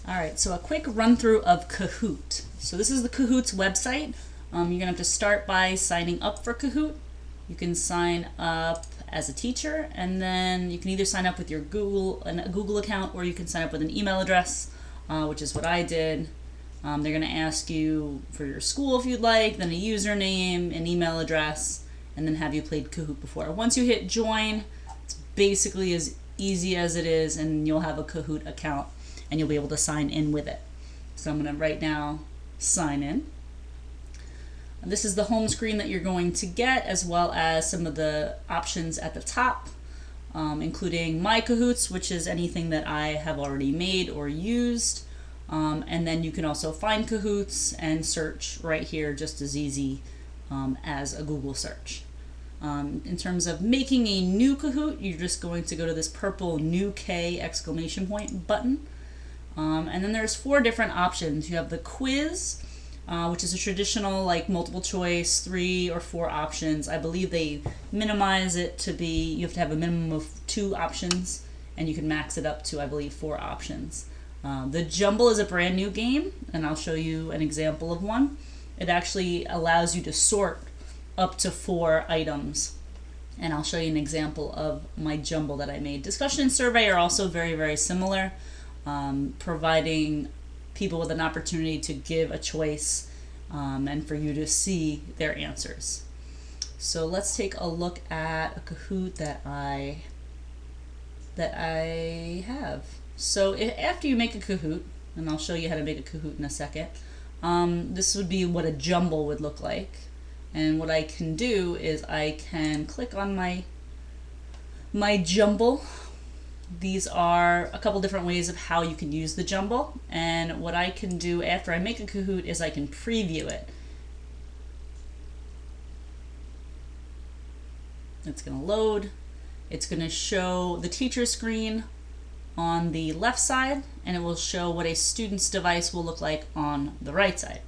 All right, so a quick run through of Kahoot. So this is the Kahoot's website. You're gonna have to start by signing up for Kahoot. You can sign up as a teacher, and then you can either sign up with your Google account, or you can sign up with an email address, which is what I did. They're gonna ask you for your school if you'd like, then a username, an email address, and then have you played Kahoot before. Once you hit join, it's basically as easy as it is, and you'll have a Kahoot account and you'll be able to sign in with it. So I'm going to right now sign in. This is the home screen that you're going to get, as well as some of the options at the top, including My Kahoots, which is anything that I have already made or used. And then you can also find Kahoots and search right here, just as easy as a Google search. In terms of making a new Kahoot, you're just going to go to this purple New K exclamation point button. And then there's 4 different options. You have the quiz, which is a traditional like multiple choice, 3 or 4 options. I believe they minimize it to be, you have to have a minimum of 2 options, and you can max it up to, I believe, 4 options. The Jumble is a brand new game, and I'll show you an example of one. It actually allows you to sort up to 4 items, and I'll show you an example of my jumble that I made. Discussion and survey are also very, very similar. Providing people with an opportunity to give a choice and for you to see their answers. So let's take a look at a Kahoot that I have. So after you make a Kahoot, and I'll show you how to make a Kahoot in a second, this would be what a jumble would look like. And what I can do is I can click on my jumble. These are a couple different ways of how you can use the jumble, and what I can do after I make a Kahoot is I can preview it. It's going to load. It's going to show the teacher screen on the left side, and it will show what a student's device will look like on the right side.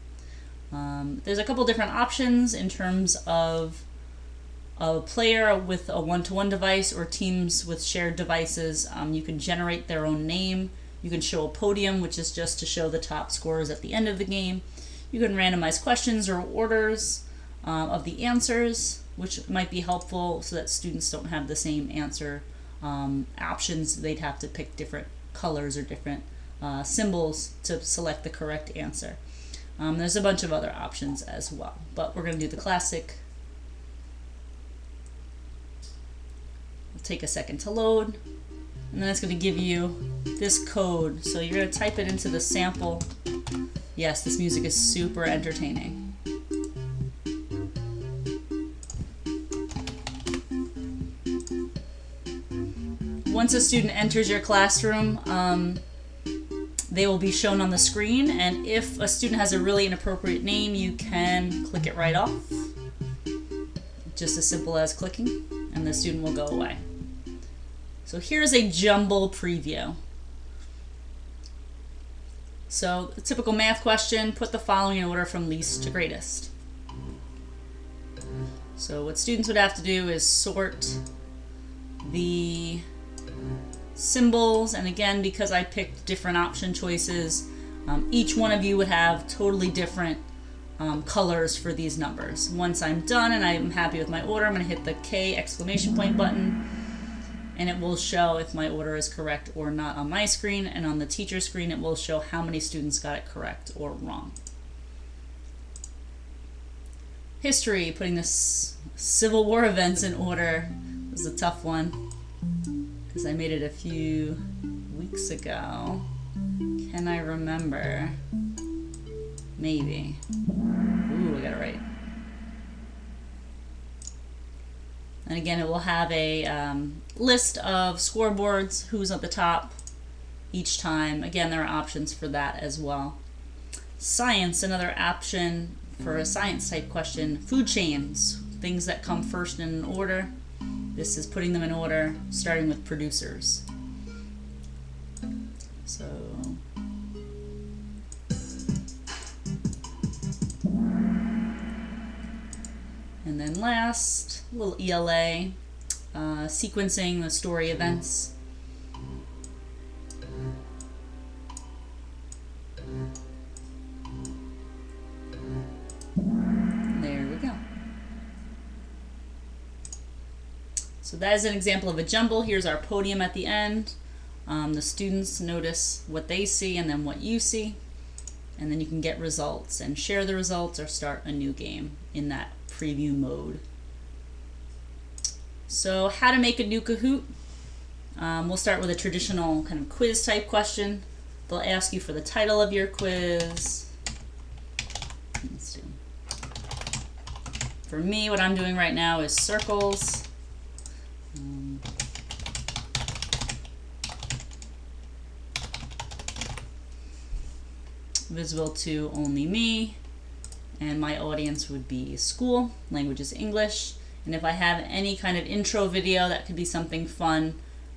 There's a couple different options in terms of a player with a one-to-one device or teams with shared devices. You can generate their own name. You can show a podium, which is just to show the top scores at the end of the game. You can randomize questions or orders of the answers, which might be helpful so that students don't have the same answer options. They'd have to pick different colors or different symbols to select the correct answer. There's a bunch of other options as well, but we're going to do the classic. Take a second to load, and then it's going to give you this code. So you're going to type it into the sample. Yes, this music is super entertaining. Once a student enters your classroom, they will be shown on the screen, and if a student has a really inappropriate name, you can click it right off. Just as simple as clicking, and the student will go away. So here's a jumble preview. So a typical math question, put the following in order from least to greatest. So what students would have to do is sort the symbols, and again, because I picked different option choices, each one of you would have totally different colors for these numbers. Once I'm done and I'm happy with my order, I'm going to hit the K exclamation point button, and it will show if my order is correct or not on my screen, and on the teacher screen it will show how many students got it correct or wrong. History, putting the Civil War events in order was a tough one because I made it a few weeks ago. Can I remember? Maybe. Ooh, I got it right. And again, it will have a list of scoreboards, who's at the top each time. Again, there are options for that as well. Science, another option for a science type question. Food chains, things that come first in an order. This is putting them in order, starting with producers. So and then last, a little ELA, sequencing the story events. So that is an example of a jumble. Here's our podium at the end. The students notice what they see and then what you see. And then you can get results and share the results or start a new game in that preview mode. So how to make a new Kahoot. We'll start with a traditional kind of quiz type question. They'll ask you for the title of your quiz. Let's do. For me, what I'm doing right now is circles. Visible to only me, and my audience would be school, language is English, and if I have any kind of intro video, that could be something fun.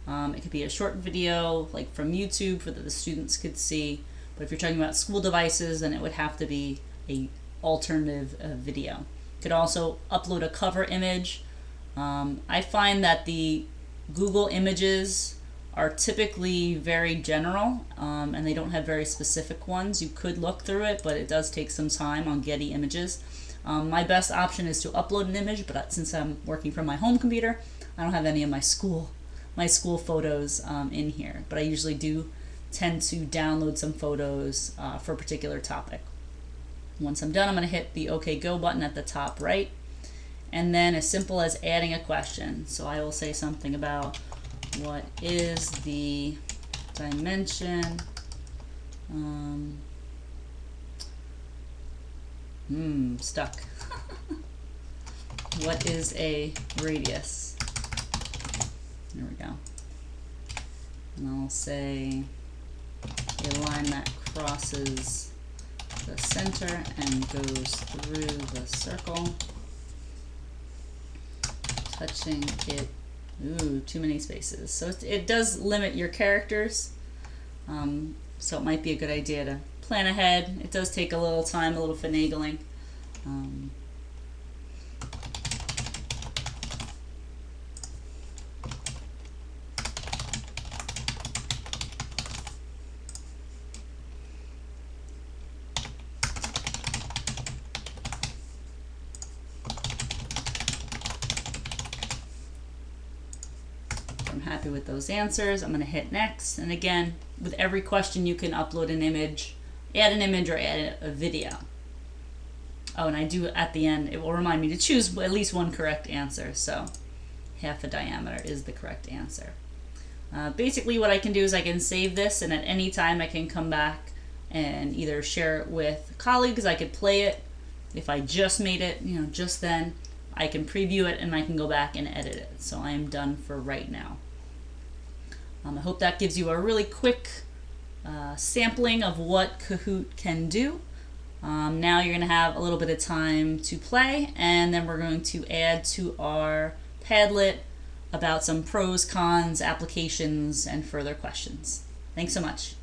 It could be a short video like from YouTube for that the students could see, but if you're talking about school devices, then it would have to be a alternative video. You could also upload a cover image. I find that the Google images are typically very general, and they don't have very specific ones. You could look through it, but it does take some time on Getty Images. My best option is to upload an image, but since I'm working from my home computer, I don't have any of my school photos in here. But I usually do tend to download some photos for a particular topic. Once I'm done, I'm going to hit the OK Go button at the top right, and then as simple as adding a question. So I will say something about what is the dimension stuck. What is a radius? There we go. And I'll say a line that crosses the center and goes through the circle, touching it. Ooh, too many spaces. So it does limit your characters. So it might be a good idea to plan ahead. It does take a little time, a little finagling. I'm happy with those answers. I'm going to hit next. And again, with every question you can upload an image, add an image, or add a video. Oh, and I do at the end, it will remind me to choose at least one correct answer. So half a diameter is the correct answer. Basically what I can do is I can save this, and at any time I can come back and either share it with colleagues. I could play it if I just made it, just then. I can preview it and I can go back and edit it. So I am done for right now. I hope that gives you a really quick sampling of what Kahoot can do. Now you're going to have a little bit of time to play, and then we're going to add to our Padlet about some pros, cons, applications, and further questions. Thanks so much.